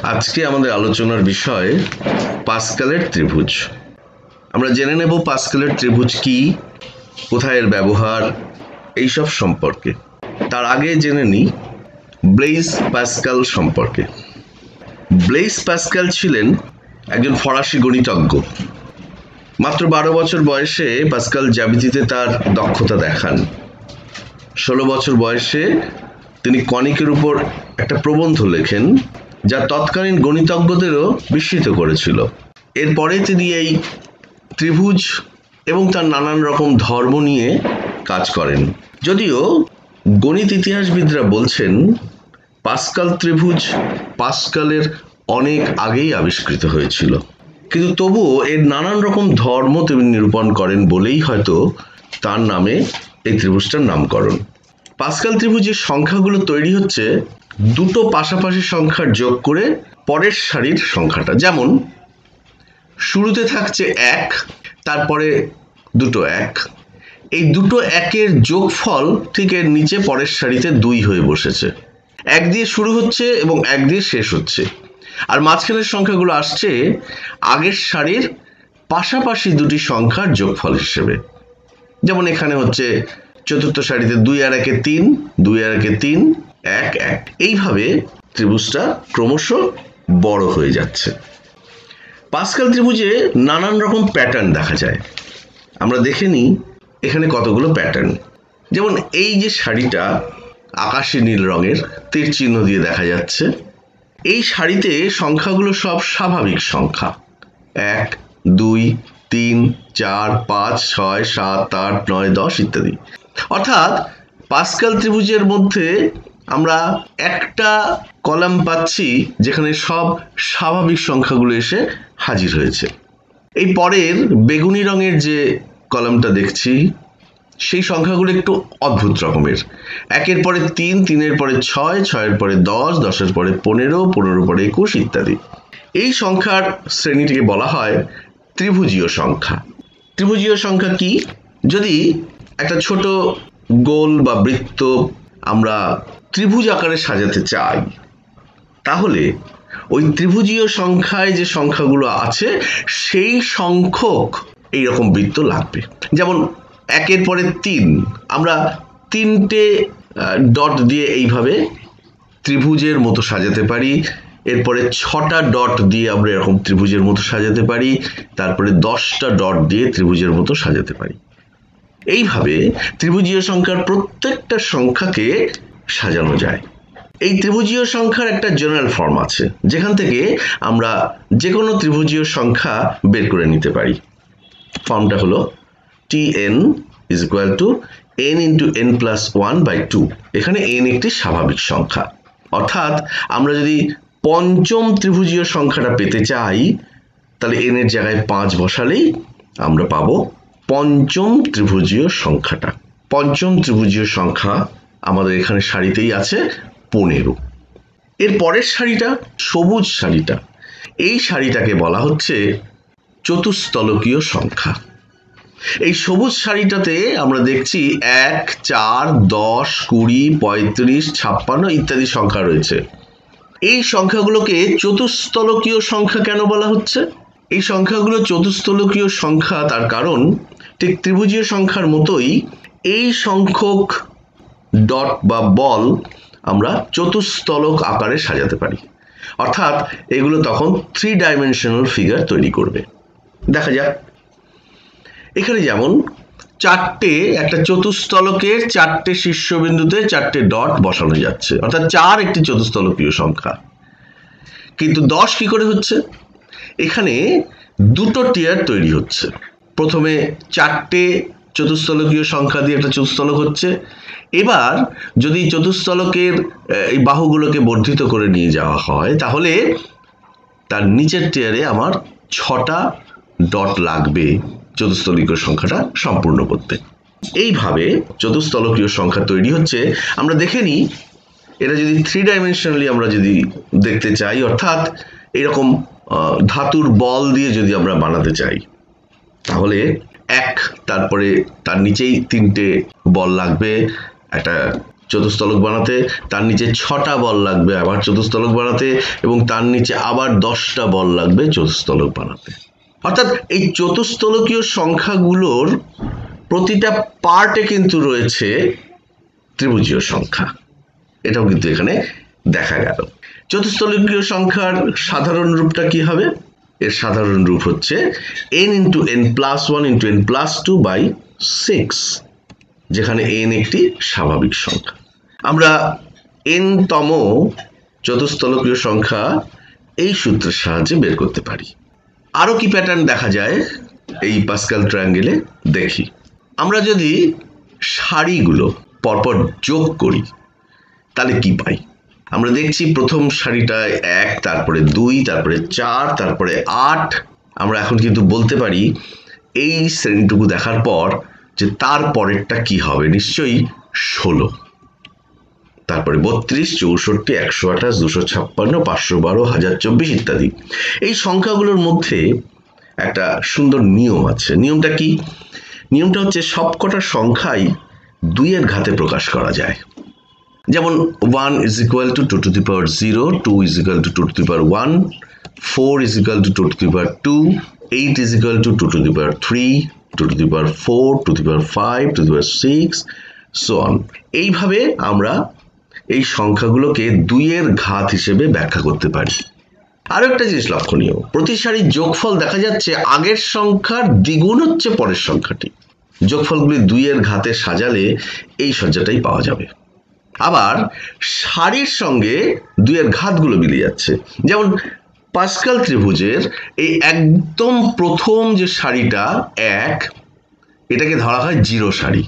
আজকে আমাদের আলোচনার বিষয় পাস্কালের ত্রিভুজ। আমরা জেনে নেব পাস্কালের ত্রিভুজ কি, কোথায় এর ব্যবহার, এইসব সম্পর্কে। তার আগে জেনে নিই ব্লেইজ পাস্কাল সম্পর্কে। ব্লেইজ পাস্কাল ছিলেন একজন ফরাসি গণিতজ্ঞ। মাত্র 12 বছর বয়সে পাস্কাল জ্যামিতিতে তার দক্ষতা দেখান। 16 বছর বয়সে তিনি কনিকের উপর একটা প্রবন্ধ লেখেন, যা তৎকালীন গণিতজ্ঞদেরও বিস্মিত করেছিল। এরপরে তিনি এই ত্রিভুজ এবং তার নানান রকম ধর্ম নিয়ে কাজ করেন। যদিও গণিত ইতিহাসবিদরা বলছেন পাস্কাল ত্রিভুজ পাস্কালের অনেক আগেই আবিষ্কৃত হয়েছিল, কিন্তু তবুও এর নানান রকম ধর্ম তিনি নিরূপণ করেন বলেই হয়তো তার নামে এই ত্রিভুজটার নামকরণ। পাস্কাল ত্রিভুজের সংখ্যাগুলো তৈরি হচ্ছে দুটো পাশাপাশি সংখ্যার যোগ করে পরের সারির সংখ্যাটা। যেমন শুরুতে থাকছে 1, তারপরে দুটো 1, এই দুটো 1-এর যোগফল ঠিক এর নিচে পরের সারিতে 2 হয়ে বসেছে। 1 দিয়ে শুরু হচ্ছে এবং 1 দিয়ে শেষ হচ্ছে, আর মাঝখানের সংখ্যাগুলো আসছে আগের সারির পাশাপাশি দুটি সংখ্যার যোগফল হিসেবে। যেমন এখানে হচ্ছে চতুর্থ সারিতে 2 আর 1-এ 3, 2 আর 1-এ 3, 1 1। এইভাবে ত্রিভুজটা ক্রমশ বড় হয়ে যাচ্ছে। পাস্কাল ত্রিভুজে নানান রকম প্যাটার্ন দেখা যায়। আমরা দেখে নিই এখানে কতগুলো প্যাটার্ন। যেমন এই যে সারিটা আকাশি নীল রঙের তীর চিহ্ন দিয়ে দেখা যাচ্ছে, এই সারিতে সংখ্যাগুলো সব স্বাভাবিক সংখ্যা, 1 2 3 4 5 6 7 8 9 10 ইত্যাদি। অর্থাৎ পাস্কাল ত্রিভুজের মধ্যে আমরা একটা কলাম পাচ্ছি যেখানে সব স্বাভাবিক সংখ্যাগুলো এসে হাজির হয়েছে। এই পরের বেগুনি রঙের যে কলামটা দেখছি সেই সংখ্যাগুলো একটু অদ্ভুত রকমের। 1-এর পরে 3, 3-এর পরে 6, 6-এর পরে 10, 10-এর পরে 15, 15-এর পরে 21 ইত্যাদি। এই সংখ্যার শ্রেণীটিকে বলা হয় ত্রিভুজীয় সংখ্যা। ত্রিভুজীয় সংখ্যা কি? যদি একটা ছোট গোল বা বৃত্ত আমরা ত্রিভুজ আকারে সাজাতে চাই, তাহলে ওই ত্রিভুজীয় সংখ্যায় যে সংখ্যাগুলো আছে সেই সংখ্যক এইরকম বৃত্ত লাগবে। যেমন 1-এর পরে 3 আমরা 3টে ডট দিয়ে এইভাবে ত্রিভুজের মতো সাজাতে পারি। এরপরে 6টা ডট দিয়ে আমরা এরকম ত্রিভুজের মতো সাজাতে পারি। তারপরে 10টা ডট দিয়ে ত্রিভুজের মতো সাজাতে পারি। এইভাবে ত্রিভুজীয় সংখ্যার প্রত্যেকটা সংখ্যাকে সাজানো যায়। এই ত্রিভুজীয় সংখ্যার একটা জেনারেল ফর্ম আছে, যেখান থেকে আমরা যে কোনো ত্রিভুজীয় সংখ্যা বের করে নিতে পারি। ফর্মটা হলো Tn is equal to n into n plus 1/2। এখানে n একটি স্বাভাবিক সংখ্যা। অর্থাৎ আমরা যদি পঞ্চম ত্রিভুজীয় সংখ্যাটা পেতে চাই, তাহলে n এর জায়গায় 5 বসালেই আমরা পাবো পঞ্চম ত্রিভুজীয় সংখ্যাটা। পঞ্চম ত্রিভুজীয় সংখ্যা আমাদের এখানে সারিতেই আছে 15। এর পরের সারিটা সবুজ সারিটা, এই সারিটাকে বলা হচ্ছে চতুস্তলকীয় সংখ্যা। এই সবুজ সারিটাতে আমরা দেখছি 1 4 10 20 35 56 ইত্যাদি সংখ্যা রয়েছে। এই সংখ্যাগুলোকে চতুস্তলকীয় সংখ্যা কেন বলা হচ্ছে? এই সংখ্যাগুলো চতুস্তলকীয় সংখ্যা তার কারণ ঠিক ত্রিভুজীয় সংখ্যার মতোই এই সংখ্যক ডট বা বল আমরা চতুস্তলক আকারে সাজাতে পারি। অর্থাৎ এগুলো তখন 3 ডাইমেনশনাল ফিগার তৈরি করবে। দেখা যাক এখানে যেমন 4টে একটা চতুস্তলকের 4টে শীর্ষবিন্দুতে 4টে ডট বসানো যাচ্ছে, অর্থাৎ 4 একটি চতুস্তলকীয় সংখ্যা। কিন্তু 10 কি করে হচ্ছে? এখানে দুটো টিয়ার তৈরি হচ্ছে। প্রথমে 4টে চতুস্তলকীয় সংখ্যা দিয়ে একটা চতুস্তলক হচ্ছে। এবার যদি চতুস্তলকের এই বাহুগুলোকে বর্ধিত করে নিয়ে যাওয়া হয়, তাহলে তার নিচের টিয়ারে আমার 6টা ডট লাগবে চতুস্তলকীয় সংখ্যাটা সম্পূর্ণ করতে। এইভাবে চতুস্তলকীয় সংখ্যা তৈরি হচ্ছে। আমরা দেখে নিই এটা যদি 3 ডাইমেনশনালি আমরা যদি দেখতে চাই, অর্থাৎ এরকম ধাতুর বল দিয়ে যদি আমরা বানাতে চাই, তাহলে 1, তারপরে তার নিচেই 3টে বল লাগবে, একটা চতুস্তলক বানাতে, তার নিচে 6টা বল লাগবে আবার চতুস্তলক বানাতে, এবং তার নিচে আবার 10টা বল লাগবে চতুস্তলক বানাতে। অর্থাৎ এই চতুস্তলকীয় সংখ্যাগুলোর প্রতিটা পার্টে কিন্তু রয়েছে ত্রিভুজীয় সংখ্যা, এটাও কিন্তু এখানে দেখা গেল। চতুস্তলকীয় সংখ্যার সাধারণ রূপটা কি হবে? এর সাধারণ রূপ হচ্ছে n × n+1 × n+2/6, যেখানে n একটি স্বাভাবিক সংখ্যা। আমরা n-তম চতুস্তলকীয় সংখ্যা এই সূত্রের সাহায্যে বের করতে পারি। আরো কি প্যাটার্ন দেখা যায় এই পাস্কাল ট্রায়াঙ্গেলে দেখি। আমরা যদি সারিগুলো পরপর যোগ করি তাহলে কি পাই? আমরা দেখছি প্রথম সারিটায় 1, তারপরে 2, তারপরে 4, তারপরে 8। আমরা এখন কিন্তু বলতে পারি এই শ্রেণীটুকু দেখার পর যে তার পরেরটা কি হবে, নিশ্চয়ই 16, তারপরে 32, 64, 128, 256, 512, 1024 ইত্যাদি। এই সংখ্যাগুলোর মধ্যে একটা সুন্দর নিয়ম আছে। নিয়মটা কি? নিয়মটা হচ্ছে সবকটা সংখ্যাই 2 এর ঘাতে প্রকাশ করা যায়। যেমন 1 = 2 to the power 0, 2 = 2 to the power 1, 4 = 2 to the power 2, 8 = 2 to the power 3, 2 to the power 4, 2 to the power 5, 2 to the power 6, so on. এইভাবে আমরা এই সংখ্যাগুলোকে 2 এর ঘাত হিসেবে ব্যাখ্যা করতে পারি। আরো একটা জিনিস লক্ষণীয়, প্রতি সারির যোগফল দেখা যাচ্ছে আগের সংখ্যার দ্বিগুণ হচ্ছে পরের সংখ্যাটি। যোগফলগুলি 2 এর ঘাতে সাজালে এই সজ্জাটাই পাওয়া যাবে। আবার সারির সঙ্গে 2 এর ঘাতগুলো মিলে যাচ্ছে। যেমন পাস্কাল ত্রিভুজের এই একদম প্রথম যে সারিটা 1, এটাকে ধরা হয় 0 সারি,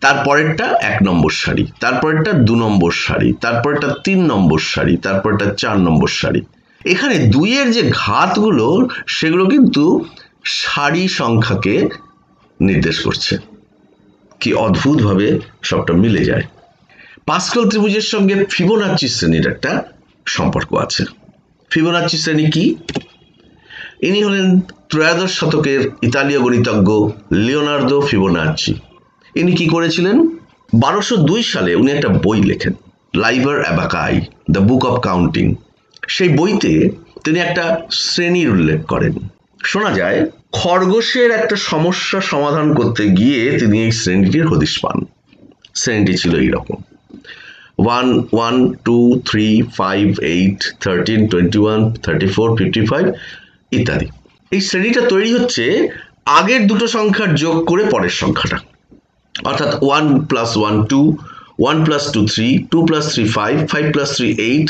তারপরেরটা 1 নম্বর সারি, তারপরেরটা 2 নম্বর সারি, তারপরেরটা 3 নম্বর সারি, তারপরেরটা 4 নম্বর সারি। এখানে 2 এর যে ঘাতগুলো সেগুলো কিন্তু সারি সংখ্যাকে নির্দেশ করছে। কি অদ্ভুতভাবে সবটা মিলে যায়। পাস্কাল ত্রিভুজের সঙ্গে ফিবোনাচ্চি শ্রেণীর একটা সম্পর্ক আছে। ফিবোনাচ্চি শ্রেণী কি? ইনি হলেন ত্রয়োদশ শতকের ইতালীয় গণিতজ্ঞ লিওনার্দো ফিবোনাচ্চি। ইনি কি করেছিলেন? 1202 সালে উনি একটা বই লেখেন, লাইবার অ্যাবাকাই, দ্য বুক অফ কাউন্টিং। সেই বইতে তিনি একটা শ্রেণীর উল্লেখ করেন। শোনা যায় খরগোশের একটা সমস্যা সমাধান করতে গিয়ে তিনি এই শ্রেণীটির হদিশ পান। শ্রেণীটি ছিল এইরকম: 1, 1, 2, 3, 5, 8, 13, 21, 34, 55 ইত্যাদি। এই শ্রেণীটা তৈরি হচ্ছে আগের দুটো সংখ্যার যোগ করে পরের সংখ্যাটা, অর্থাৎ 1 + 1 2, 1 + 2 3, 2 + 3 5, 5 + 3 8,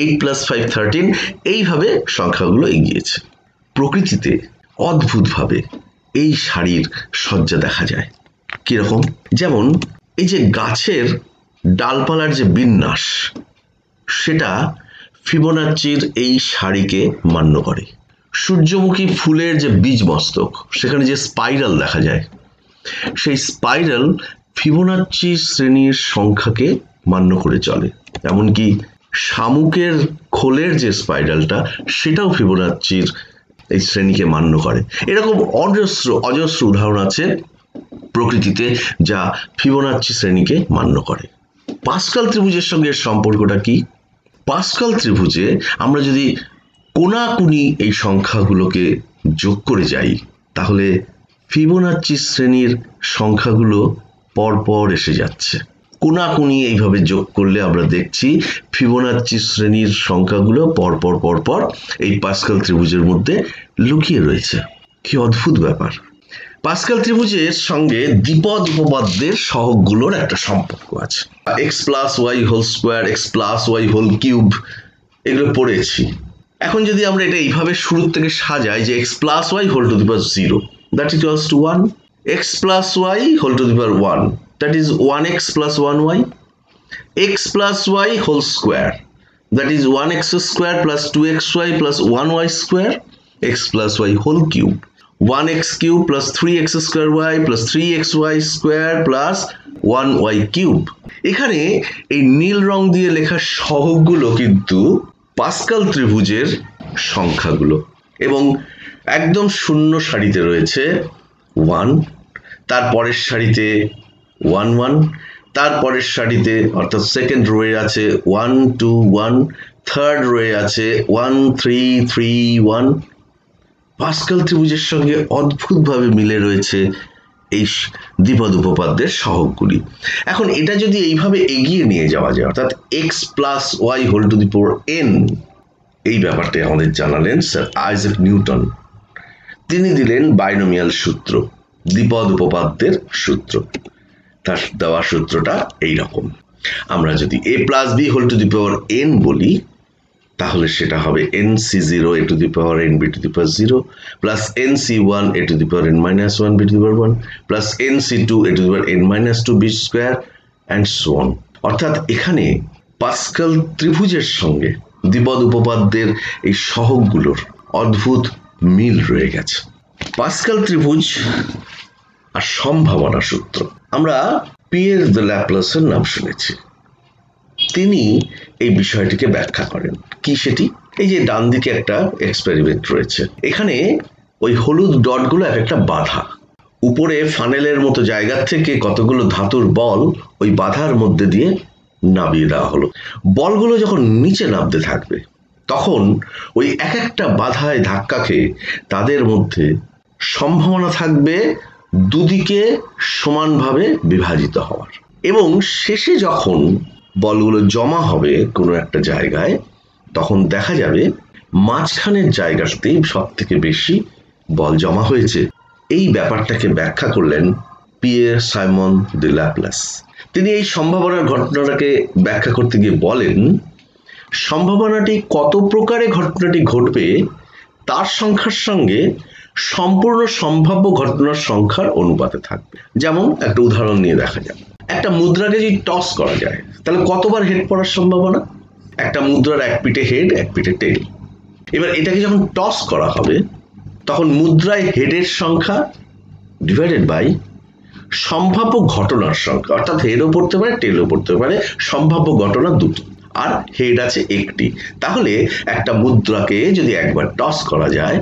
8 + 5 13, এইভাবে সংখ্যাগুলো এগিয়েছে। প্রকৃতিতে অদ্ভুতভাবে এই সারির সজ্জা দেখা যায়। কিরকম? যেমন এই যে গাছের ডালপালার যে বিন্যাস, সেটা ফিবোনাচ্চির এই সারিকে মান্য করে। সূর্যমুখী ফুলের যে বীজমস্তক, সেখানে যে স্পাইরাল দেখা যায়, সেই স্পাইরাল ফিবোনাচ্চি শ্রেণীর সংখ্যাকে মান্য করে চলে। এমনকি শামুকের খোলের যে স্পাইরালটা, সেটাও ফিবোনাচ্চির এই শ্রেণীকে মান্য করে। এরকম অজস্র উদাহরণ আছে প্রকৃতিতে যা ফিবোনাচ্চি শ্রেণীকে মান্য করে। পাস্কাল ত্রিভুজের সঙ্গে সম্পর্কটা কি? পাস্কাল ত্রিভুজে আমরা যদি কোনাকুনি এই সংখ্যাগুলোকে যোগ করে যাই, তাহলে ফিবোনাচ্চি শ্রেণীর সংখ্যাগুলো পরপর এসে যাচ্ছে। কোনাকুনি এইভাবে যোগ করলে আমরা দেখছি ফিবোনাচ্চি শ্রেণীর সংখ্যাগুলো পরপর এই পাস্কাল ত্রিভুজের মধ্যে লুকিয়ে রয়েছে। কি অদ্ভুত ব্যাপার! পাস্কাল ত্রিভুজের সঙ্গে দ্বিপদ উপপাদ্যের সহগগুলোর একটা সম্পর্ক আছে। x + y² x + y³ এগুলো পড়েছি। এখন যদি আমরা এটা এইভাবে শুরু থেকে সাজাই যে x + y⁴, that equals to 1, x + y⁴, that is 1x + 1y, x + y² that is 1x² + 2xy + 1y², x + y³ 1x³ + 3x² + 3xy² + 1y³ এখানে এই নীল রং দিয়ে লেখা সহগগুলো কিন্তু পাস্কাল ত্রিভুজের সংখ্যাগুলো, এবং একদম শূন্য সারিতে রয়েছে 1, তার পরের সারিতে 1 1, তারপরের সারিতে অর্থাৎ সেকেন্ড রোয়ে আছে 1 2 1, থার্ড রোয়ে আছে 1 3 3 1। পাস্কাল ত্রিভুজের সঙ্গে অদ্ভুতভাবে মিলে রয়েছে এই দ্বিপদ উপপাদ্যের সহগগুলি। এখন এটা যদি এইভাবে এগিয়ে নিয়ে যাওয়া যায়, অর্থাৎ x plus Y whole to the power n, এই ব্যাপারটা আমাদের জানালেন স্যার আইজ্যাক নিউটন। তিনি দিলেন বাইনোমিয়াল সূত্র, দ্বিপদ উপপাদ্যের সূত্র। তার দেওয়া সূত্রটা এইরকম, আমরা যদি a plus B whole to the power n বলি, তাহলে সেটা হবে nc0 a to the power n b to the power 0 plus nc1 a to the power n minus 1 b to the power 1 plus nc2 a to the power n minus 2 b square and so on. অর্থাৎ এখানে Pascal ত্রিভুজের সঙ্গে দ্বিপদ উপপাদ্যের এই সহগগুলোর অদ্ভুত মিল রয়ে গেছে। Pascal ত্রিভুজ আর সম্ভাবনা সূত্র, আমরা পিয়ের দ্য ল্যাপ্লাসের নাম শুনেছি। তিনি এই বিষয়টিকে ব্যাখ্যা করেন। কি সেটি? এই যে ডান দিকে একটা এক্সপেরিমেন্ট রয়েছে, এখানে ওই হলুদ ডটগুলো এক একটা বাধা, উপরে ফানেলের মতো জায়গা থেকে কতগুলো ধাতুর বল ওই বাধার মধ্যে দিয়ে নামিয়ে দেওয়া হলো। বলগুলো যখন নিচে নামতে থাকবে, তখন ওই এক একটা বাধায় ধাক্কা খেয়ে তাদের মধ্যে সম্ভাবনা থাকবে দুদিকে সমানভাবে বিভাজিত হওয়ার, এবং শেষে যখন বলগুলো জমা হবে কোনো একটা জায়গায়, তখন দেখা যাবে মাঝখানের জায়গাতেই সব থেকে বেশি বল জমা হয়েছে। এই ব্যাপারটাকে ব্যাখ্যা করলেন পিয়ের সাইমন দ্য ল্যাপ্লাস। তিনি এই সম্ভাবনার ঘটনাটাকে ব্যাখ্যা করতে গিয়ে বলেন, সম্ভাবনাটি কত প্রকারে ঘটনাটি ঘটবে তার সংখ্যার সঙ্গে সম্পূর্ণ সম্ভাব্য ঘটনার সংখ্যার অনুপাতে থাকবে। যেমন একটা উদাহরণ নিয়ে দেখা যাক, একটা মুদ্রাকে যদি টস করা যায়, তাহলে কতবার হেড পড়ার সম্ভাবনা? একটা মুদ্রার এক পিঠে হেড, এক পিঠে টেল। এবার এটাকে যখন টস করা হবে, তখন মুদ্রায় হেডের সংখ্যা ডিভাইডেড বাই সম্ভাব্য ঘটনার সংখ্যা, অর্থাৎ হেডও পড়তে পারে টেলও পড়তে পারে, সম্ভাব্য ঘটনা দুটি, আর হেড আছে একটি। তাহলে একটা মুদ্রাকে যদি একবার টস করা যায়,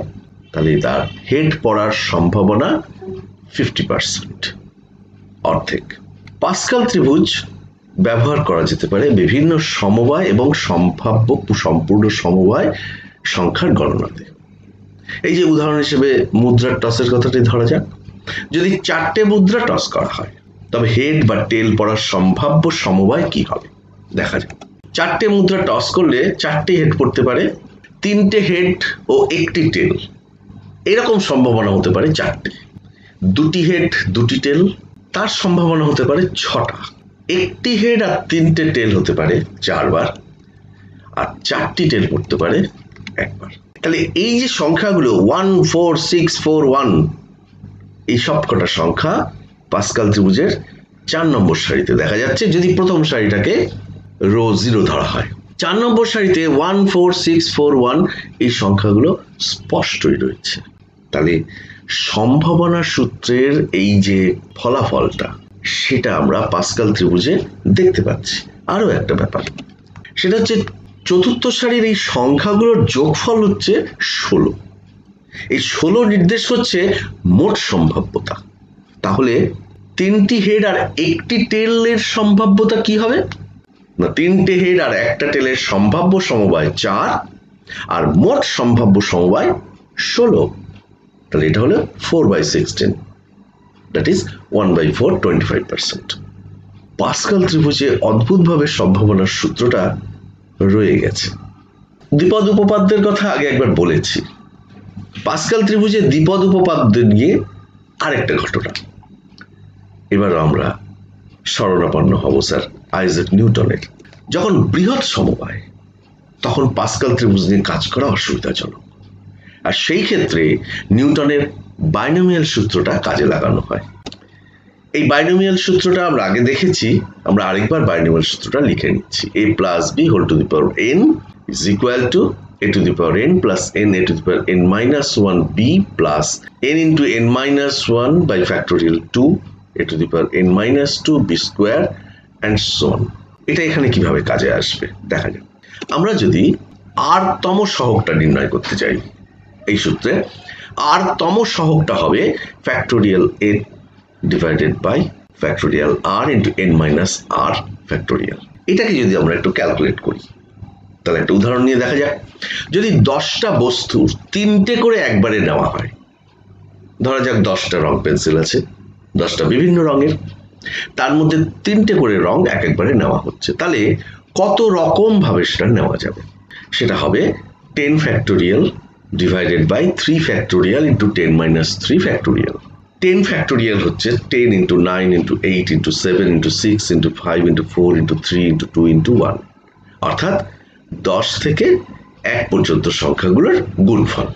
তাহলে তার হেড পড়ার সম্ভাবনা 50%, অর্ধেক। পাস্কাল ত্রিভুজ ব্যবহার করা যেতে পারে বিভিন্ন সমবায় এবং সম্ভাব্য সম্পূর্ণ সমবায় সংখ্যার গণনাতে। এই যে উদাহরণ হিসেবে মুদ্রার টসের কথাটি ধরা যাক, যদি 4টে মুদ্রা টস করা হয়, তবে হেড বা টেল পড়ার সম্ভাব্য সমবায় কি হবে দেখা যাক। 4টে মুদ্রা টস করলে 4টে হেড পড়তে পারে, 3টে হেড ও 1টি টেল, এরকম সম্ভাবনা হতে পারে 4টে। 2টি হেড 2টি টেল, তার সম্ভাবনা হতে পারে 6টা। 1টি হেড আর 3টে টেল হতে পারে 4বার, আর 4টি টেল পড়তে পারে 1বার। তাহলে এই যে সংখ্যাগুলো 1 4 6 4 1, এই সবকটা সংখ্যা পাস্কাল ত্রিভুজের 4 নম্বর সারিতে দেখা যাচ্ছে, যদি প্রথম সারিটাকে রো 0 ধরা হয়। 4 নম্বর সারিতে 1 4 6 4 1 এই সংখ্যাগুলো স্পষ্টই রয়েছে। তাহলে সম্ভাবনা সূত্রের এই যে ফলাফলটা, সেটা আমরা পাস্কাল ত্রিভুজে দেখতে পাচ্ছি। আরো একটা ব্যাপার, সেটা হচ্ছে চতুর্থ সারির এই সংখ্যাগুলোর যোগফল হচ্ছে 16। এই 16 নির্দেশ করছে মোট সম্ভাব্যতা। তাহলে 3টি হেড আর 1টি টেলের সম্ভাব্যতা কি হবে না, 3টে হেড আর 1টা টেলের সম্ভাব্য সমবায় 4, আর মোট সম্ভাব্য সমবায় 16। তাহলে এটা হলো 4/16, দ্যাট ইজ 1/4, 25%। পাস্কাল ত্রিভুজে অদ্ভুতভাবে সম্ভাবনার সূত্রটা রয়ে গেছে। দ্বিপদ উপপাদ্যের কথা আগে একবার বলেছি। পাস্কাল ত্রিভুজে দ্বিপদ উপপাদ্য নিয়ে আরেকটা ঘটনা। এবার আমরা শরণাপন্ন হব স্যার আইজ্যাক নিউটনের। যখন বৃহৎ সমবায়, তখন পাস্কাল ত্রিভুজ নিয়ে কাজ করা অসুবিধাজনক, আর সেই ক্ষেত্রে নিউটনের বাইনোমিয়াল সূত্রটা কাজে লাগানো হয়। এই বাইনোমিয়াল সূত্রটা আমরা আগে দেখেছি, আমরা আরেকবার বাইনোমিয়াল সূত্রটা লিখে নিচ্ছি। a plus B whole to the power n is equal to a to the power n plus n a to the power n minus 1 b plus n into n minus 1 by factorial 2 a to the power n minus 2 b square and so on. এটা এখানে কিভাবে কাজে আসবে দেখা যাক। আমরা যদি r তম সহগটা নির্ণয় করতে চাই, এই সূত্রে r তম সহগটা হবে factorial n divided by factorial r into n minus r factorial. এটাকে যদি আমরা একটু ক্যালকুলেট করি, তাহলে একটা উদাহরণ নিয়ে দেখা যাক। যদি 10টা বস্তুর 3টে করে একবারে নেওয়া হয়, ধরা যাক 10টা রং পেন্সিল আছে, 10টা বিভিন্ন রঙের, তার মধ্যে 3টে করে রং একবারে নেওয়া হচ্ছে, তাহলে কত রকম ভাবে সেটা নেওয়া যাবে? সেটা হবে 10 factorial divided by 3 factorial into 10 minus 3 factorial. 10 factorial হচ্ছে 10 into 9 into 8 into 7 into 6 into 5 into 4 into 3 into 2 into 1, অর্থাৎ 10 থেকে 1 পর্যন্ত সংখ্যাগুলোর গুণফল।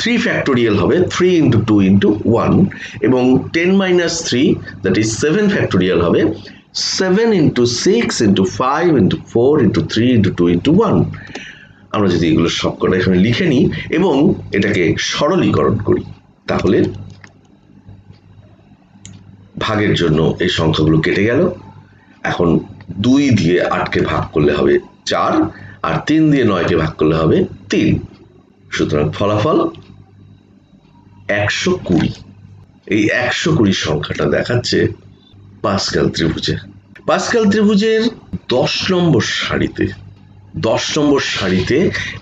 3 ফ্যাক্টোরিয়াল হবে 3 ইন্টু 2 ইন্টু 1, এবং 10 মাইনাস 3 দ্যাট ইজ 7 ফ্যাক্টোরিয়াল হবে 7 into 6 into 5 into 4 into 3 into 2 into 1। আমরা যদি এগুলো সবকটা এখানে লিখে নিই এবং এটাকে সরলীকরণ করি, তাহলে ভাগের জন্য এই সংখ্যাগুলো কেটে গেল। এখন 2 দিয়ে 8কে ভাগ করলে হবে 4, আর 3 দিয়ে 9কে ভাগ করলে হবে 3। সুতরাং ফলাফল 120। এই 120 সংখ্যাটা দেখাচ্ছে পাস্কাল ত্রিভুজে। পাস্কাল ত্রিভুজের 10 নম্বর সারিতে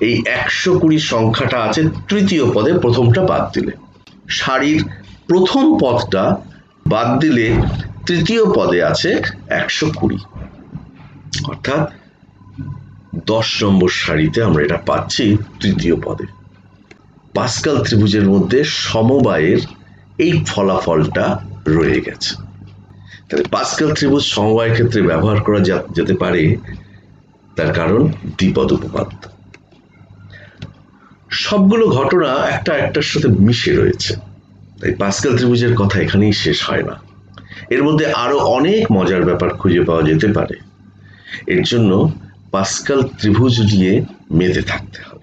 এই 120 সংখ্যাটা আছে তৃতীয় পদে, প্রথমটা বাদ দিলে। সারির প্রথম পদটা বাদ দিলে তৃতীয় পদে আছে 120, অর্থাৎ 10 নম্বর সারিতে আমরা এটা পাচ্ছি তৃতীয় পদে। পাস্কাল ত্রিভুজের মধ্যে সমবায়ের এই ফলাফলটা রয়ে গেছে। তাহলে পাস্কাল ত্রিভুজ সমবায়ের ক্ষেত্রে ব্যবহার করা যেতে পারে, তার কারণ দ্বিপদ উপপাদ্য। সবগুলো ঘটনা একটা একটার সাথে মিশে রয়েছে, তাই পাস্কাল ত্রিভুজের কথা এখানেই শেষ হয় না। এর মধ্যে আরো অনেক মজার ব্যাপার খুঁজে পাওয়া যেতে পারে। এর জন্য পাস্কাল ত্রিভুজ নিয়ে মেতে থাকতে হবে।